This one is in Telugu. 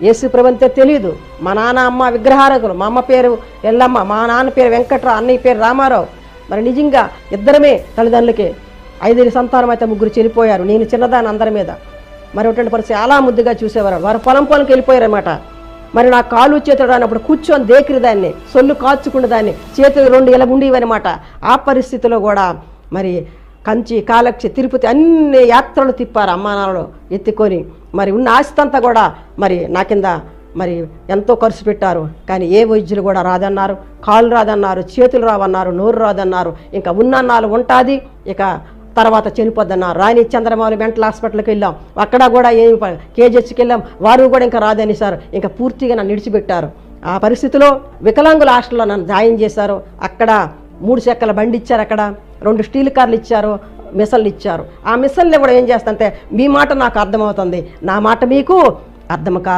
యేసు ప్రభుంతే తెలియదు. మా నాన్న అమ్మ విగ్రహారకులు, మా అమ్మ పేరు ఎల్లమ్మ, మా నాన్న పేరు వెంకట్రావు, అన్నయ్య పేరు రామారావు. మరి నిజంగా ఇద్దరమే తల్లిదండ్రులకి 5 సంతానం అయితే 3 చనిపోయారు. నేను చిన్నదాన్ని అందరి మీద. మరి అటువంటి పరిస్థితి చాలా ముద్దుగా చూసేవారు. వారు పొలంకి వెళ్ళిపోయారన్నమాట. మరి నా కాలు చేతులు రానప్పుడు కూర్చొని దేకిరి దాన్ని, సొల్లు కాచుకున్న దాన్ని, చేతులు 2 ఇలా ఉండేవన్నమాట. ఆ పరిస్థితిలో కూడా మరి కంచి, కాలక్షి, తిరుపతి అన్ని యాత్రలు తిప్పారు అమ్మా నాన్నలు ఎత్తుకొని. మరి ఉన్న ఆస్తంతా కూడా మరి నా కింద మరి ఎంతో ఖర్చు పెట్టారు. కానీ ఏ వైద్యులు కూడా రాదన్నారు, కాళ్ళు రాదన్నారు, చేతులు రావన్నారు, నోరు రాదన్నారు. ఇంకా ఉన్నన్నాళ్ళు ఉంటుంది, ఇక తర్వాత చనిపోద్దన్నారు. రాణి చంద్రమౌళి మెంటల్ హాస్పిటల్కి వెళ్ళాం, అక్కడ కూడా ఏమి కేజీహెచ్కి వెళ్ళాం, వారు కూడా ఇంకా రాదని సార్ ఇంకా పూర్తిగా నన్ను విడిచిపెట్టారు. ఆ పరిస్థితిలో వికలాంగుల హాస్టల్లో నన్ను జాయిన్ చేశారు. అక్కడ 3 చక్రాల బండి ఇచ్చారు, అక్కడ 2 స్టీల్ కార్లు ఇచ్చారు, మిషన్లు ఇచ్చారు. ఆ మిషన్లు కూడా ఏం చేస్తంటే మీ మాట నాకు అర్థమవుతుంది, నా మాట మీకు అర్థం కాదు.